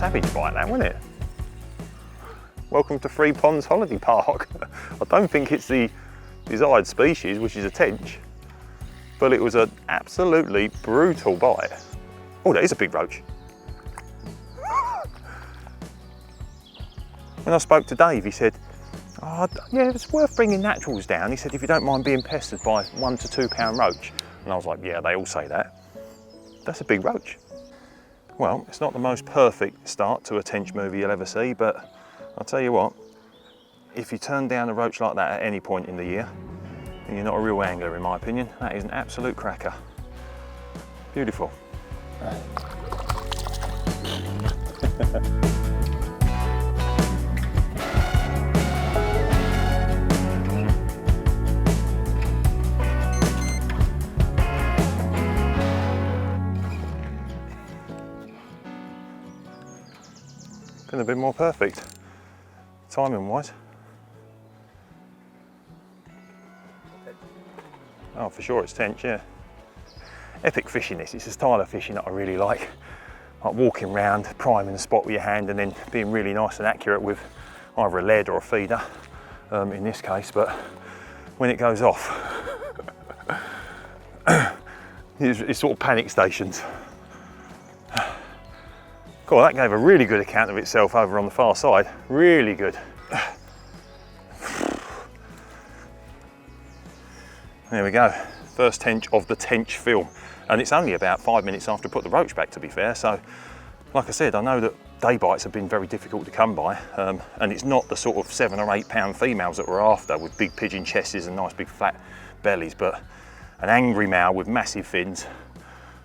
savage bite that, wasn't it? Welcome to Three Ponds Holiday Park. I don't think it's the desired species, which is a tench, but it was an absolutely brutal bite. Oh, that is a big roach. When I spoke to Dave, he said, oh, yeah, it's worth bringing naturals down. He said, if you don't mind being pestered by 1 to 2 pound roach. And I was like, yeah, they all say that. That's a big roach. Well, it's not the most perfect start to a tench movie you'll ever see, but I'll tell you what, if you turn down a roach like that at any point in the year, then you're not a real angler, in my opinion. That is an absolute cracker. Beautiful. Been a bit more perfect, timing wise. Oh, for sure it's tench, yeah. Epic fishing this, it's a style of fishing that I really like walking around, priming the spot with your hand and then being really nice and accurate with either a lead or a feeder, in this case, but when it goes off, it's sort of panic stations. Cool, that gave a really good account of itself over on the far side. Really good. There we go. First tench of the tench film. And it's only about 5 minutes after I put the roach back, to be fair. So, like I said, I know that day bites have been very difficult to come by. And it's not the sort of 7 or 8 pound females that we're after with big pigeon chests and nice big flat bellies, but an angry male with massive fins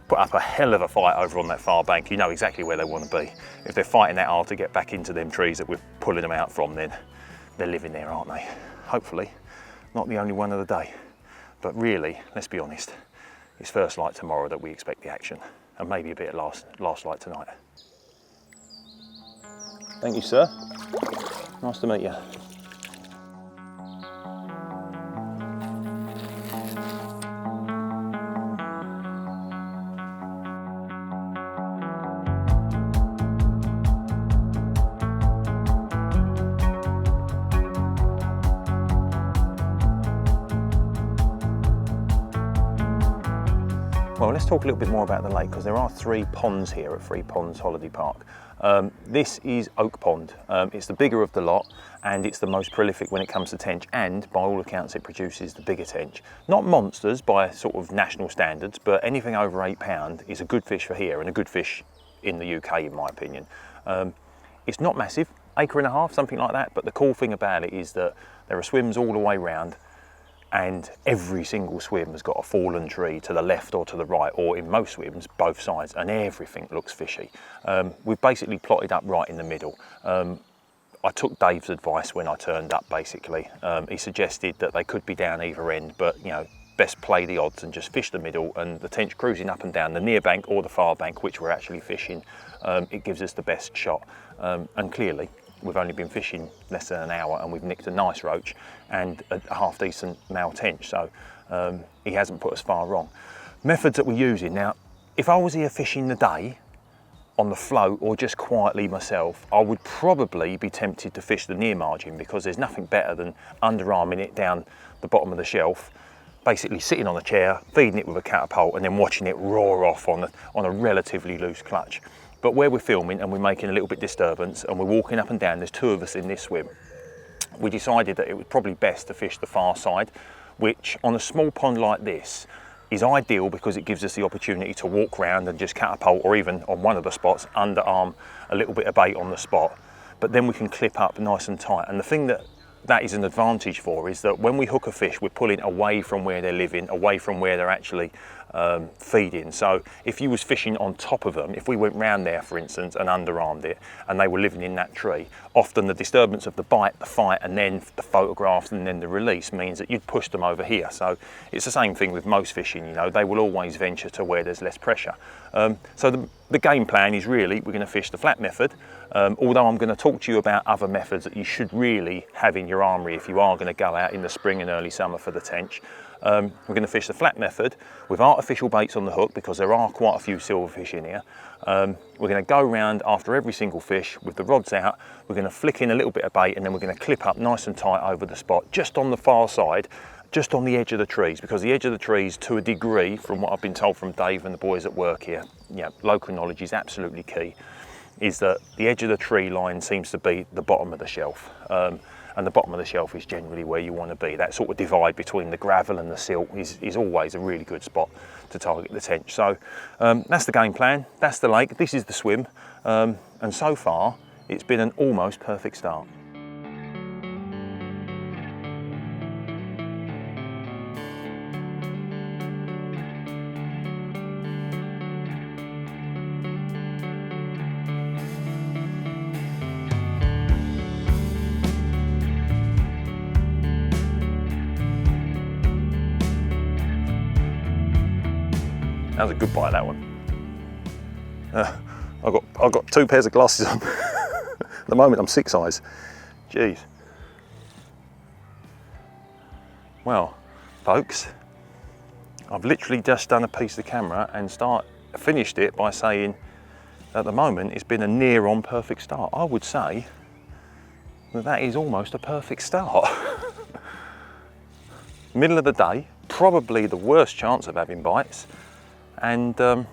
put up a hell of a fight over on that far bank. You know exactly where they want to be. If they're fighting that hard to get back into them trees that we're pulling them out from, then they're living there, aren't they? Hopefully, not the only one of the day. But really, let's be honest, it's first light tomorrow that we expect the action, and maybe a bit of last light tonight. Thank you, sir. Nice to meet you. Well, let's talk a little bit more about the lake, because there are 3 ponds here at Three Ponds Holiday Park. This is Oak Pond. It's the bigger of the lot, and it's the most prolific when it comes to tench, and by all accounts it produces the bigger tench. Not monsters by sort of national standards, but anything over 8 pound is a good fish for here and a good fish in the UK, in my opinion. It's not massive, 1.5 acres, something like that, but the cool thing about it is that there are swims all the way round, and every single swim has got a fallen tree to the left or to the right, or in most swims, both sides, and everything looks fishy. We've basically plotted up right in the middle. I took Dave's advice when I turned up, basically. He suggested that they could be down either end, but you know, best play the odds and just fish the middle, and the tench cruising up and down the near bank or the far bank, which we're actually fishing, it gives us the best shot. And clearly, we've only been fishing less than an hour and we've nicked a nice roach and a half decent male tench, so he hasn't put us far wrong. Methods that we're using now, if I was here fishing the day on the float or just quietly myself, I would probably be tempted to fish the near margin, because there's nothing better than underarming it down the bottom of the shelf, basically sitting on a chair, feeding it with a catapult and then watching it roar off on a relatively loose clutch. But where we're filming and we're making a little bit disturbance and we're walking up and down, there's 2 of us in this swim, we decided that it was probably best to fish the far side, which on a small pond like this is ideal because it gives us the opportunity to walk around and just catapult, or even on one of the spots, underarm a little bit of bait on the spot. But then we can clip up nice and tight. And the thing that is an advantage for is that when we hook a fish, we're pulling away from where they're living, away from where they're actually feeding. So if you was fishing on top of them, if we went round there, for instance, and underarmed it, and they were living in that tree, often the disturbance of the bite, the fight, and then the photographs, and then the release means that you'd push them over here. So it's the same thing with most fishing, you know, they will always venture to where there's less pressure. So the game plan is really, we're going to fish the flat method, although I'm going to talk to you about other methods that you should really have in your armoury if you are going to go out in the spring and early summer for the tench. We're going to fish the flat method with artificial baits on the hook because there are quite a few silverfish in here. We're going to go round after every single fish with the rods out. We're going to flick in a little bit of bait and then we're going to clip up nice and tight over the spot, just on the far side, just on the edge of the trees, because the edge of the trees, to a degree, from what I've been told from Dave and the boys at work here, local knowledge is absolutely key, is that the edge of the tree line seems to be the bottom of the shelf. And the bottom of the shelf is generally where you want to be. That sort of divide between the gravel and the silt is always a really good spot to target the tench. So that's the game plan, that's the lake, this is the swim, and so far it's been an almost perfect start. That was a good bite, that one. I've got 2 pairs of glasses on. At the moment I'm 6 eyes. Jeez. Well, folks, I've literally just done a piece of the camera and finished it by saying at the moment it's been a near on perfect start. I would say that is almost a perfect start. Middle of the day, probably the worst chance of having bites. And the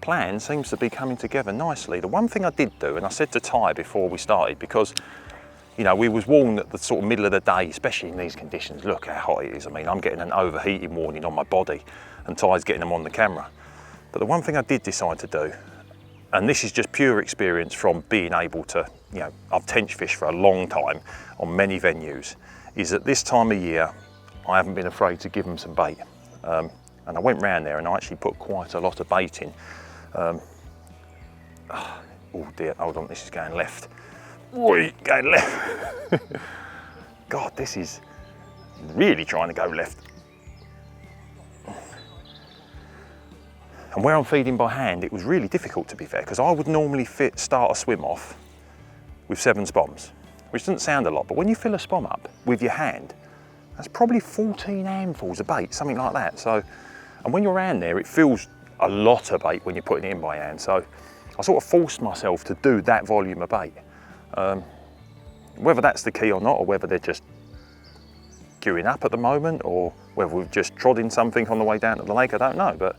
plan seems to be coming together nicely. The one thing I did do, and I said to Ty before we started, because we was warned at the sort of middle of the day, especially in these conditions, look how hot it is. I mean, I'm getting an overheating warning on my body and Ty's getting them on the camera. But the one thing I did decide to do, and this is just pure experience from being able to, I've tench fished for a long time on many venues, is at this time of year, I haven't been afraid to give them some bait. And I went round there and I actually put quite a lot of bait in. Oh dear, hold on, this is going left. Oi, going left. God, this is really trying to go left. And where I'm feeding by hand, it was really difficult, to be fair, because I would normally start a swim off with 7 spoms, which doesn't sound a lot, but when you fill a spom up with your hand, that's probably 14 handfuls of bait, something like that. So, and when you're around there, it feels a lot of bait when you're putting it in by hand. So I sort of forced myself to do that volume of bait. Whether that's the key or not, or whether they're just queuing up at the moment, or whether we've just trod in something on the way down to the lake, I don't know. But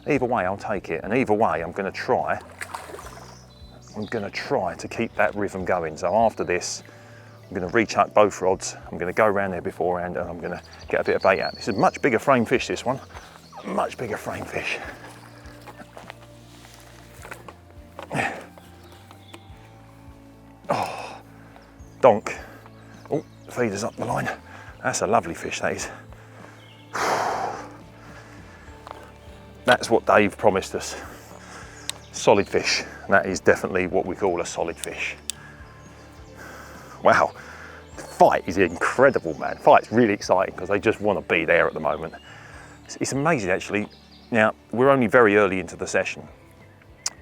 either way, I'll take it. And either way, I'm going to try to keep that rhythm going. So after this, I'm going to rechuck both rods. I'm going to go around there beforehand and I'm going to get a bit of bait out. This is a much bigger frame fish, this one. Much bigger frame fish. Oh, donk. Oh, feeder's up the line. That's a lovely fish, that is. That's what Dave promised us. Solid fish. That is definitely what we call a solid fish. Wow, the fight is incredible, man. Fight's really exciting because they just want to be there at the moment. It's amazing, actually. Now, we're only very early into the session,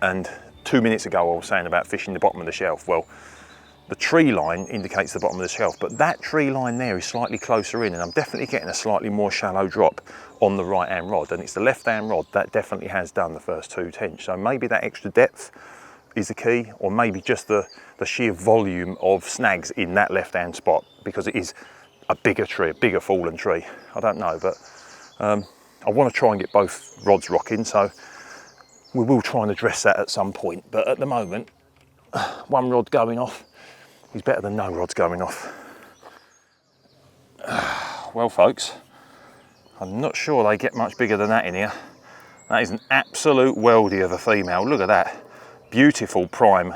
and 2 minutes ago I was saying about fishing the bottom of the shelf. Well, the tree line indicates the bottom of the shelf, but that tree line there is slightly closer in, and I'm definitely getting a slightly more shallow drop on the right-hand rod, and it's the left-hand rod that definitely has done the first 2 tench. So maybe that extra depth is the key, or maybe just the sheer volume of snags in that left-hand spot, because it is a bigger tree, a bigger fallen tree. I don't know, but I want to try and get both rods rocking, so we will try and address that at some point. But at the moment, 1 rod going off is better than no rods going off. Well, folks, I'm not sure they get much bigger than that in here. That is an absolute weldy of a female. Look at that. Beautiful, prime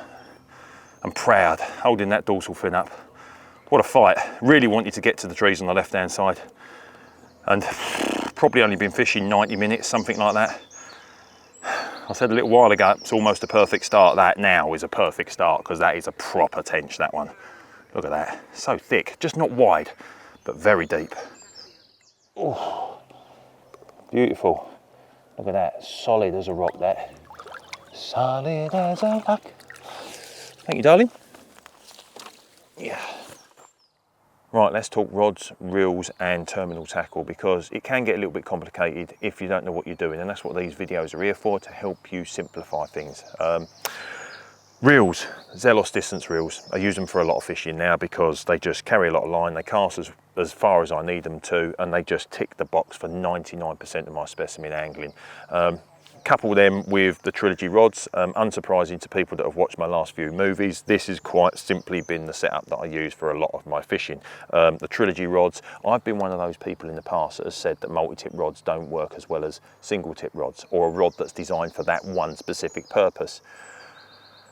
and proud, holding that dorsal fin up. What a fight. Really want you to get to the trees on the left hand side, and probably only been fishing 90 minutes, something like that. I said a little while ago it's almost a perfect start. That now is a perfect start, because that is a proper tench, that one. Look at that, so thick, just not wide but very deep. Oh, beautiful. Look at that, solid as a rock, that. Solid as a rock. Thank you, darling. Yeah. Right, let's talk rods, reels and terminal tackle, because it can get a little bit complicated if you don't know what you're doing, and that's what these videos are here for, to help you simplify things. Reels, Zelos distance reels, I use them for a lot of fishing now because they just carry a lot of line, they cast as far as I need them to, and they just tick the box for 99% of my specimen angling. Couple them with the trilogy rods. Unsurprising to people that have watched my last few movies, this has quite simply been the setup that I use for a lot of my fishing. The trilogy rods, I've been one of those people in the past that has said that multi-tip rods don't work as well as single tip rods, or a rod that's designed for that one specific purpose.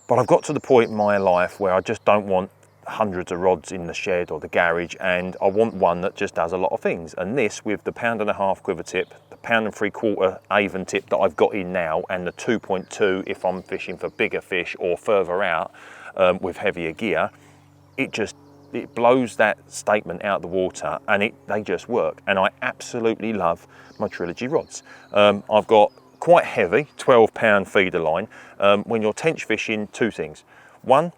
But I've got to the point in my life where I just don't want hundreds of rods in the shed or the garage, and I want one that just does a lot of things. And this, with the 1.5 pound quiver tip, the 1.75 pound Avon tip that I've got in now, and the 2.2 if I'm fishing for bigger fish or further out with heavier gear, it blows that statement out the water, and they just work. And I absolutely love my trilogy rods. I've got quite heavy 12 pound feeder line. When you're tench fishing, two things. One,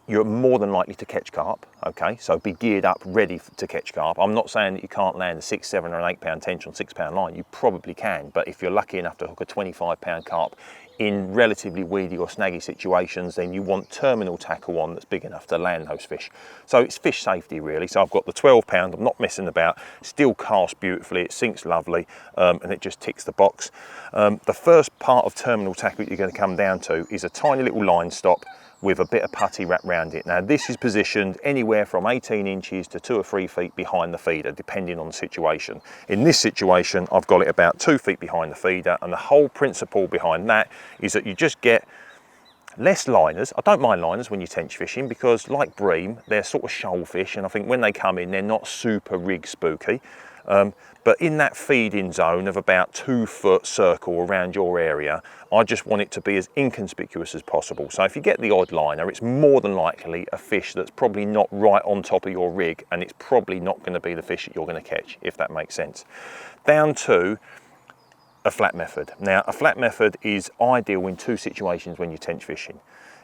you're more than likely to catch carp, okay? So be geared up, ready to catch carp. I'm not saying that you can't land a 6, 7 or an 8 pound tench on 6 pound line. You probably can, but if you're lucky enough to hook a 25 pound carp in relatively weedy or snaggy situations, then you want terminal tackle on that's big enough to land those fish. So it's fish safety really. So I've got the 12 pound, I'm not messing about, still casts beautifully, it sinks lovely, and it just ticks the box. The first part of terminal tackle you're going to come down to is a tiny little line stop with a bit of putty wrapped around it. Now this is positioned anywhere from 18 inches to 2 or 3 feet behind the feeder, depending on the situation. In this situation, I've got it about 2 feet behind the feeder, and the whole principle behind that is that you just get less liners. I don't mind liners when you're tench fishing, because like bream, they're sort of shoal fish, and I think when they come in, they're not super rig spooky. But in that feeding zone of about 2 foot circle around your area, I just want it to be as inconspicuous as possible. So if you get the odd liner, it's more than likely a fish that's probably not right on top of your rig, and it's probably not going to be the fish that you're going to catch, if that makes sense. Down to a flat method. Now, a flat method is ideal in 2 situations when you're tench fishing.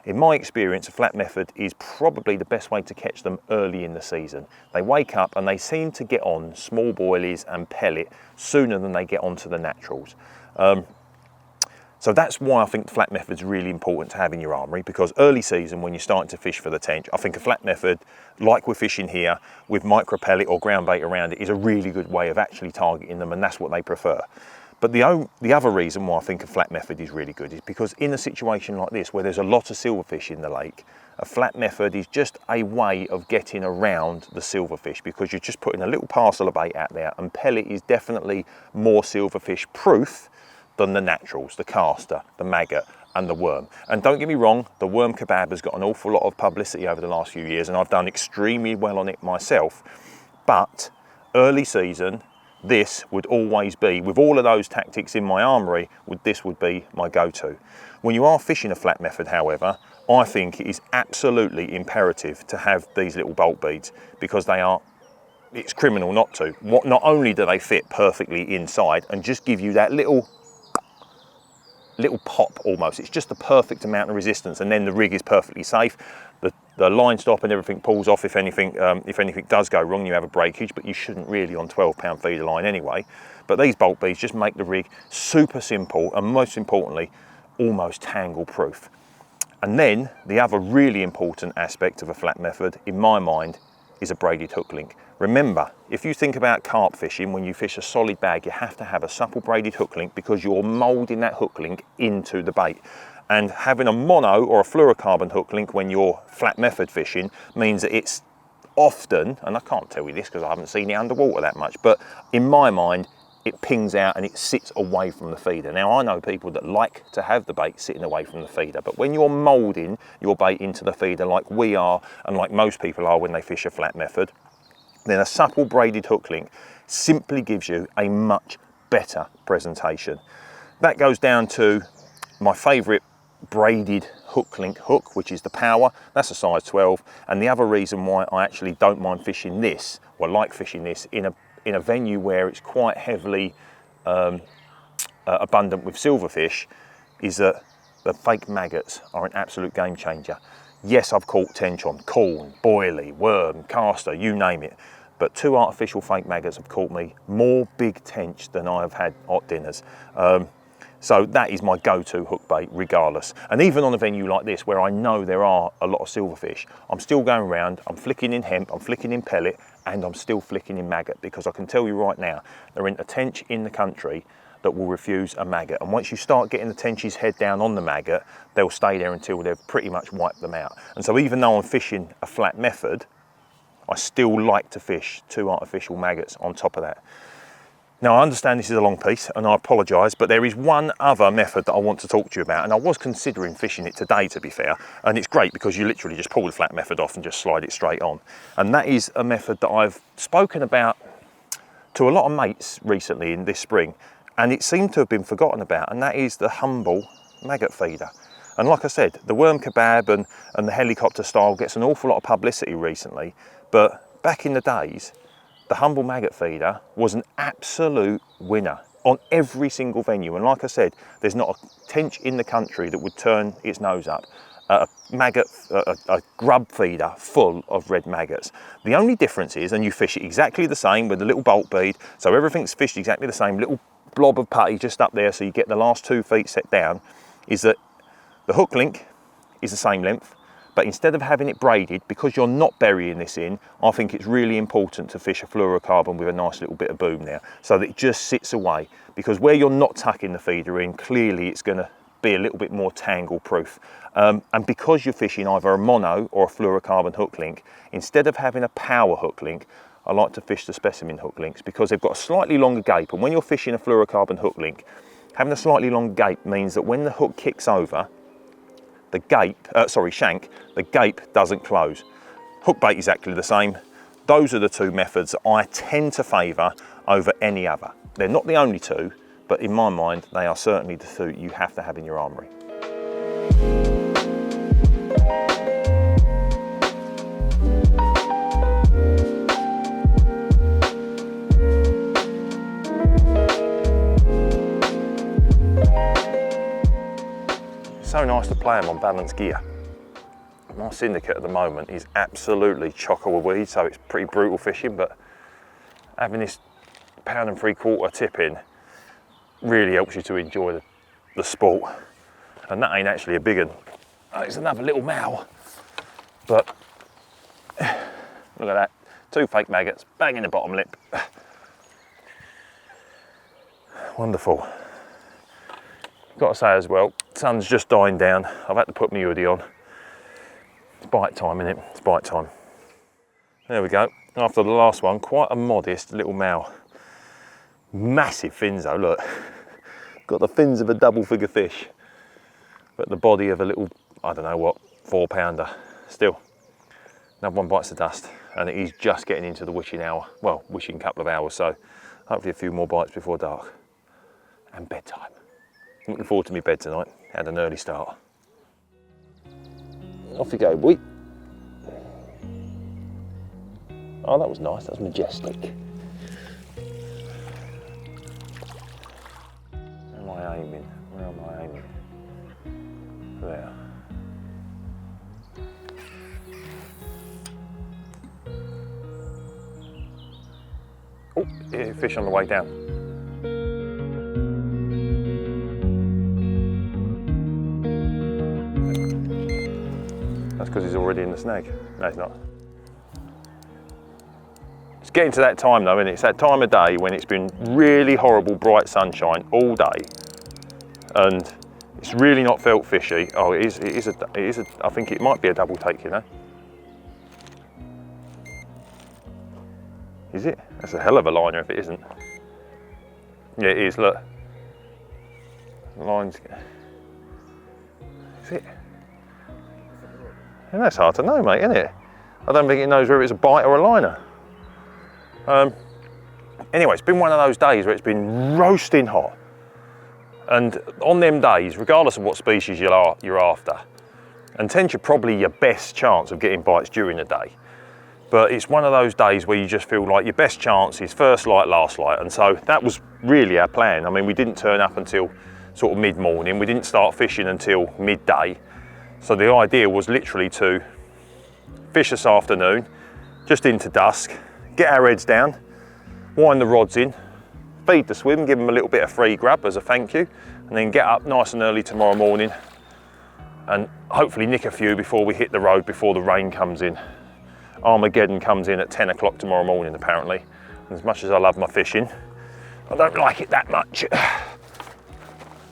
In my experience, a flat method is probably the best way to catch them early in the season. They wake up and they seem to get on small boilies and pellet sooner than they get onto the naturals. So that's why I think the flat method's really important to have in your armoury, because early season when you're starting to fish for the tench, I think a flat method, like we're fishing here, with micro pellet or ground bait around it, is a really good way of actually targeting them, and that's what they prefer. But the other reason why I think a flat method is really good is because in a situation like this, where there's a lot of silverfish in the lake, a flat method is just a way of getting around the silverfish, because you're just putting a little parcel of bait out there, and pellet is definitely more silverfish proof than the naturals, the caster, the maggot and the worm. And don't get me wrong, the worm kebab has got an awful lot of publicity over the last few years, and I've done extremely well on it myself. But early season, this would always be, with all of those tactics in my armoury, this would be my go-to. When you are fishing a flat method, however, I think it is absolutely imperative to have these little bolt beads, because it's criminal not to. Not only do they fit perfectly inside and just give you that little pop almost, it's just the perfect amount of resistance, and then the rig is perfectly safe. The line stop and everything pulls off if anything does go wrong. You have a breakage, but you shouldn't really on 12 pound feeder line anyway. But these bolt beads just make the rig super simple, and most importantly, almost tangle proof. And then the other really important aspect of a flat method, in my mind, is a braided hook link. Remember, if you think about carp fishing, when you fish a solid bag, you have to have a supple braided hook link, because you're moulding that hook link into the bait. And having a mono or a fluorocarbon hook link when you're flat method fishing means that it's often, and I can't tell you this because I haven't seen it underwater that much, but in my mind, it pings out and it sits away from the feeder. Now, I know people that like to have the bait sitting away from the feeder, but when you're moulding your bait into the feeder like we are, and like most people are when they fish a flat method, then a supple braided hook link simply gives you a much better presentation. That goes down to my favourite braided hook link hook, which is the Power. That's a size 12, and the other reason why I actually don't mind fishing this, or like fishing this, in a venue where it's quite heavily abundant with silverfish, is that the fake maggots are an absolute game changer. Yes, I've caught tench on corn, boilie, worm, caster, you name it. But 2 artificial fake maggots have caught me more big tench than I have had hot dinners. So that is my go-to hook bait regardless. And even on a venue like this where I know there are a lot of silverfish, I'm still going around, I'm flicking in hemp, I'm flicking in pellet, and I'm still flicking in maggot, because I can tell you right now, there ain't a tench in the country that will refuse a maggot. And once you start getting the tench's head down on the maggot, they'll stay there until they've pretty much wiped them out. And so even though I'm fishing a flat method, I still like to fish 2 artificial maggots on top of that. Now, I understand this is a long piece, and I apologise, but there is one other method that I want to talk to you about, and I was considering fishing it today, to be fair, and it's great because you literally just pull the flat method off and just slide it straight on. And that is a method that I've spoken about to a lot of mates recently in this spring, and it seemed to have been forgotten about, and that is the humble maggot feeder. And like I said, the worm kebab and the helicopter style gets an awful lot of publicity recently, but back in the days, the humble maggot feeder was an absolute winner on every single venue. And like I said, there's not a tench in the country that would turn its nose up at a grub feeder full of red maggots. The only difference is, and you fish it exactly the same with a little bolt bead, so everything's fished exactly the same, little blob of putty just up there so you get the last 2 feet set down, is that the hook link is the same length, but instead of having it braided, because you're not burying this in, I think it's really important to fish a fluorocarbon with a nice little bit of boom there, so that it just sits away, because where you're not tucking the feeder in, clearly it's going to be a little bit more tangle proof. And because you're fishing either a mono or a fluorocarbon hook link, instead of having a power hook link, I like to fish the Specimen hook links, because they've got a slightly longer gape, and when you're fishing a fluorocarbon hook link, having a slightly long gape means that when the hook kicks over, the shank, the gape doesn't close. Hook bait is exactly the same. Those are the 2 methods that I tend to favour over any other. They're not the only 2, but in my mind, they are certainly the 2 you have to have in your armoury. So nice to play them on balanced gear. My syndicate at the moment is absolutely chock-a-weed, so it's pretty brutal fishing, but having this 1 3/4 tip in really helps you to enjoy the sport. And that ain't actually a big one. It's another little mal, but look at that, 2 fake maggots, bang in the bottom lip. Wonderful. Got to say as well, sun's just dying down. I've had to put my hoodie on. It's bite time, innit? It's bite time. There we go. After the last one, quite a modest little mal. Massive fins though, look. Got the fins of a double figure fish, but the body of a little, I don't know what, 4-pounder. Still, another one bites the dust, and it is just getting into the wishing hour. Well, wishing couple of hours, so hopefully a few more bites before dark. And bedtime. Looking forward to my bed tonight. Had an early start. Off you go, boy. Oh, that was nice. That was majestic. Where am I aiming? Where am I aiming? There. Oh, yeah, fish on the way down. That's because he's already in the snag. No, he's not. It's getting to that time though, isn't it? It's that time of day when it's been really horrible bright sunshine all day, and it's really not felt fishy. Oh, it is a, I think it might be a double take, you know. Is it? That's a hell of a liner if it isn't. Yeah, it is, look. The line's, is it? And that's hard to know, mate, isn't it? I don't think it knows whether it's a bite or a liner. Anyway, it's been one of those days where it's been roasting hot. And on them days, regardless of what species you're after, and tench are probably your best chance of getting bites during the day. But it's one of those days where you just feel like your best chance is first light, last light. And so that was really our plan. I mean, we didn't turn up until sort of mid-morning. We didn't start fishing until midday. So the idea was literally to fish this afternoon, just into dusk, get our heads down, wind the rods in, feed the swim, give them a little bit of free grub as a thank you, and then get up nice and early tomorrow morning and hopefully nick a few before we hit the road, before the rain comes in. Armageddon comes in at 10 o'clock tomorrow morning apparently. And as much as I love my fishing, I don't like it that much.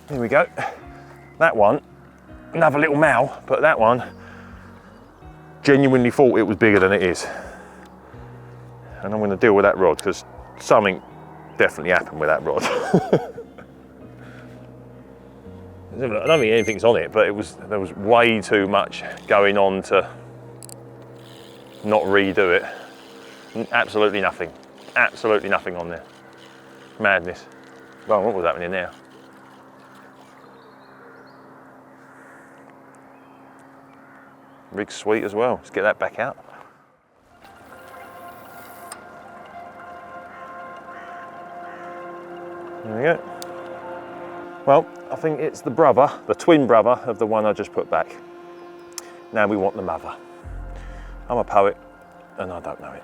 Here we go. That one, another little mal, but that one genuinely thought it was bigger than it is. And I'm going to deal with that rod because something definitely happened with that rod. I don't think anything's on it, but there was way too much going on to not redo it. Absolutely nothing on there. Madness. Well, what was happening now? Rig's sweet as well. Let's get that back out. There we go. Well, I think it's the brother, the twin brother of the one I just put back. Now we want the mother. I'm a poet and I don't know it.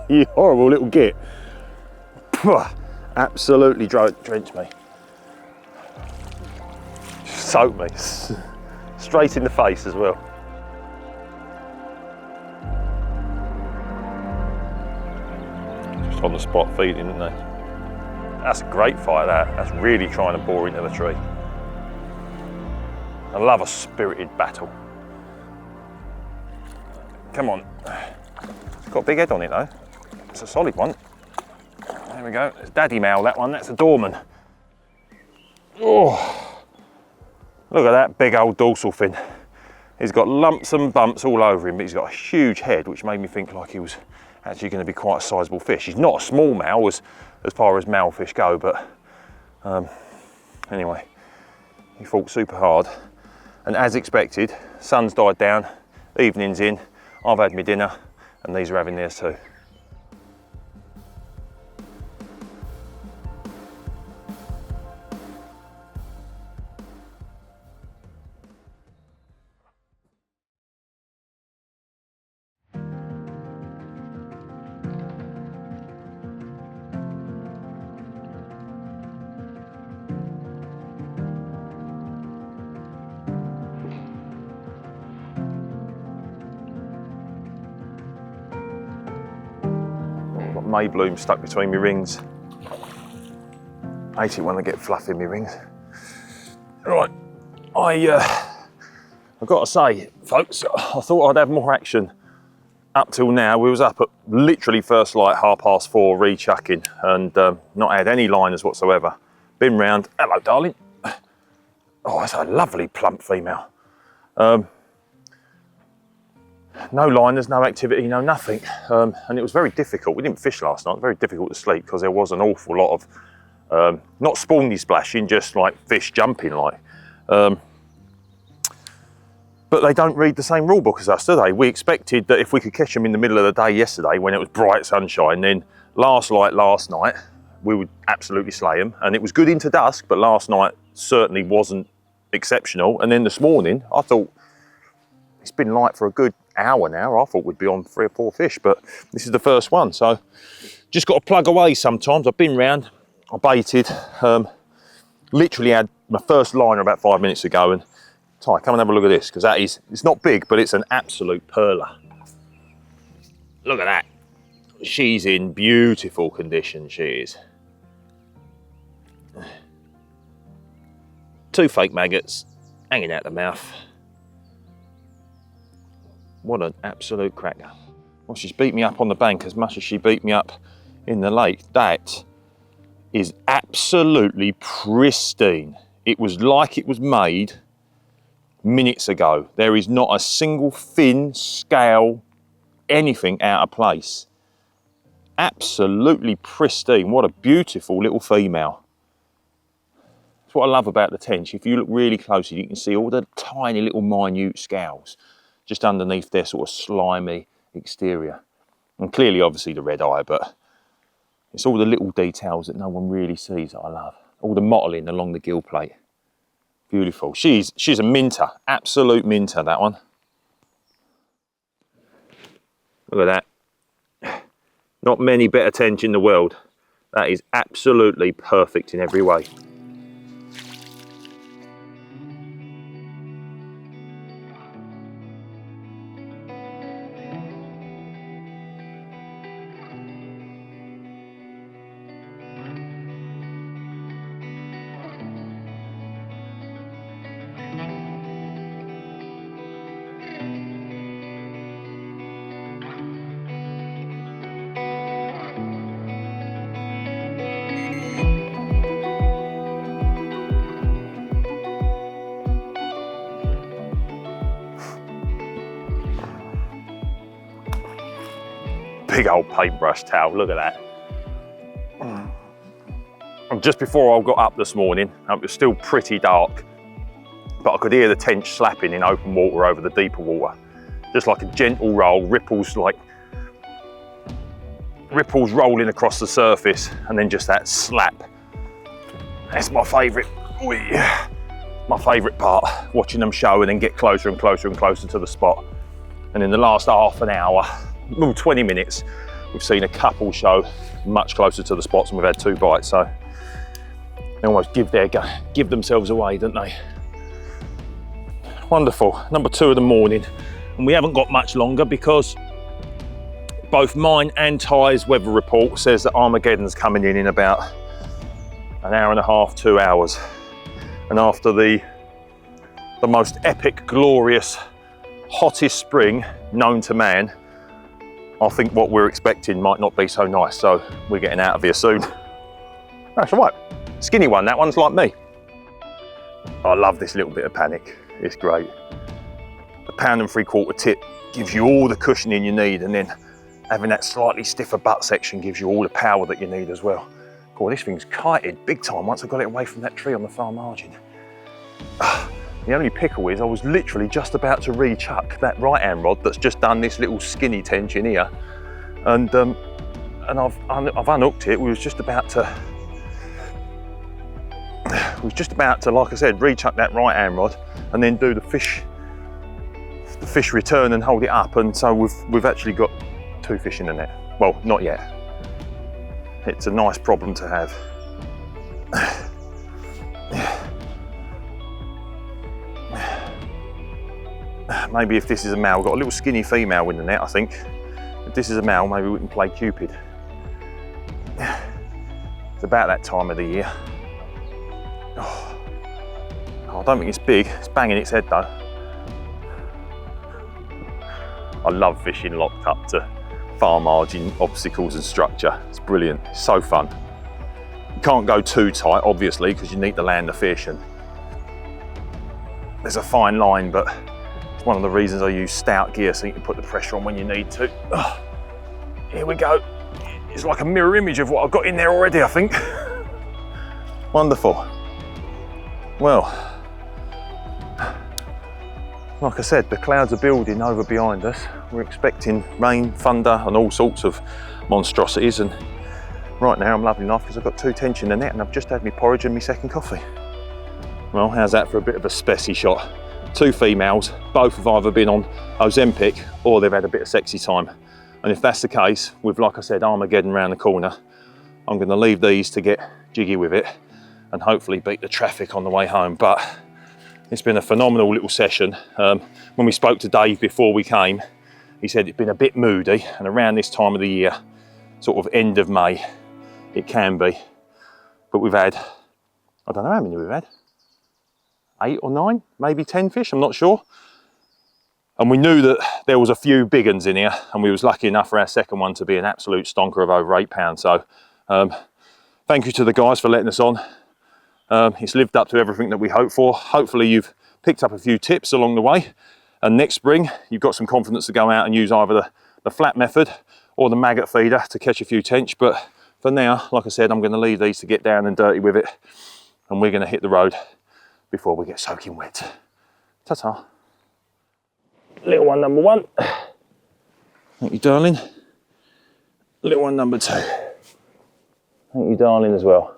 You horrible little git. Absolutely drenched me. Soaked me. Straight in the face as well. Just on the spot feeding, isn't they? That's a great fight, that's really trying to bore into the tree. I love a spirited battle. Come on. It's got a big head on it though. It's a solid one. There we go. It's Daddy Mal, that one. That's a Dorman. Oh, look at that big old dorsal fin. He's got lumps and bumps all over him, but he's got a huge head, which made me think like he was actually going to be quite a sizable fish. He's not a small mal as far as mal fish go, but anyway, he fought super hard. And as expected, sun's died down, evening's in, I've had my dinner, and these are having theirs too. May bloom stuck between my rings. I hate it when I get fluff in my rings. Right, I've got to say, folks, I thought I'd have more action. Up till now, we was up at literally first light, 4:30, rechucking, and not had any liners whatsoever. Been round, hello darling. Oh, that's a lovely plump female. No liners, no activity, no nothing. And it was very difficult. We didn't fish last night, very difficult to sleep because there was an awful lot of, not spawny splashing, just like fish jumping like. But they don't read the same rule book as us, do they? We expected that if we could catch them in the middle of the day yesterday when it was bright sunshine, then last light last night, we would absolutely slay them. And it was good into dusk, but last night certainly wasn't exceptional. And then this morning, I thought, it's been light for a good hour now. I thought we'd be on 3 or 4 fish, but this is the first one. So just got to plug away sometimes. I've been round, I baited, literally had my first liner about 5 minutes ago. And Ty, come and have a look at this, because that is, it's not big, but it's an absolute perler. Look at that. She's in beautiful condition, she is. 2 fake maggots hanging out the mouth. What an absolute cracker. Well, she's beat me up on the bank as much as she beat me up in the lake. That is absolutely pristine. It was like it was made minutes ago. There is not a single fin, scale, anything out of place. Absolutely pristine. What a beautiful little female. That's what I love about the tench. If you look really closely, you can see all the tiny little minute scales just underneath their sort of slimy exterior. And clearly, obviously, the red eye, but It's all the little details that no one really sees that I love. All the mottling along the gill plate. Beautiful. She's a minter, absolute minter, that one. Look at that. Not many better tench in the world. That is absolutely perfect in every way. Big old paintbrush towel, look at that. And just before I got up this morning, it was still pretty dark, but I could hear the tench slapping in open water over the deeper water. Just like a gentle roll, ripples rolling across the surface, and then just that slap. That's my favourite, my favourite part, watching them show and then get closer and closer and closer to the spot. And in the last half an hour, well, 20 minutes, we've seen a couple show much closer to the spots, and we've had 2 bites, so they almost give themselves away, don't they? Wonderful. Number 2 of the morning, and we haven't got much longer because both mine and Ty's weather report says that Armageddon's coming in about an hour and a half, 2 hours. And after the most epic, glorious, hottest spring known to man, I think what we're expecting might not be so nice, so we're getting out of here soon. That's all right. Skinny one, that one's like me. I love this little bit of panic. It's great. The 1 3/4 tip gives you all the cushioning you need, and then having that slightly stiffer butt section gives you all the power that you need as well. God, this thing's kited big time once I got it away from that tree on the far margin. The only pickle is I was literally just about to re-chuck that right-hand rod that's just done this little skinny tench in here, and I've unhooked it. We was just about to, like I said, re-chuck that right-hand rod and then do the fish return and hold it up, and so we've actually got 2 fish in the net. Well, not yet. It's a nice problem to have. Maybe if this is a male, we've got a little skinny female in the net, I think. If this is a male, maybe we can play Cupid. It's about that time of the year. Oh, I don't think it's big. It's banging its head though. I love fishing locked up to far margin obstacles and structure. It's brilliant, it's so fun. You can't go too tight, obviously, because you need to land the fish, and there's a fine line, but it's one of the reasons I use stout gear, so you can put the pressure on when you need to. Oh, here we go. It's like a mirror image of what I've got in there already, I think. Wonderful. Well, like I said, the clouds are building over behind us. We're expecting rain, thunder, and all sorts of monstrosities, and right now I'm lovely enough because I've got 2 tench in the net and I've just had my porridge and my second coffee. Well, how's that for a bit of a specie shot? 2 females, both have either been on Ozempic or they've had a bit of sexy time. And if that's the case, with, like I said, Armageddon round the corner, I'm going to leave these to get jiggy with it and hopefully beat the traffic on the way home. But it's been a phenomenal little session. When we spoke to Dave before we came, he said it's been a bit moody, and around this time of the year, sort of end of May, it can be. But we've had, I don't know how many we've had, 8 or 9, maybe 10 fish, I'm not sure. And we knew that there was a few big ones in here, and we was lucky enough for our second one to be an absolute stonker of over 8 pounds. So thank you to the guys for letting us on. It's lived up to everything that we hoped for. Hopefully you've picked up a few tips along the way, and next spring you've got some confidence to go out and use either the flat method or the maggot feeder to catch a few tench. But for now, like I said, I'm going to leave these to get down and dirty with it, and we're going to hit the road before we get soaking wet. Ta-ta. Little one number 1. Thank you, darling. Little one number 2. Thank you, darling, as well.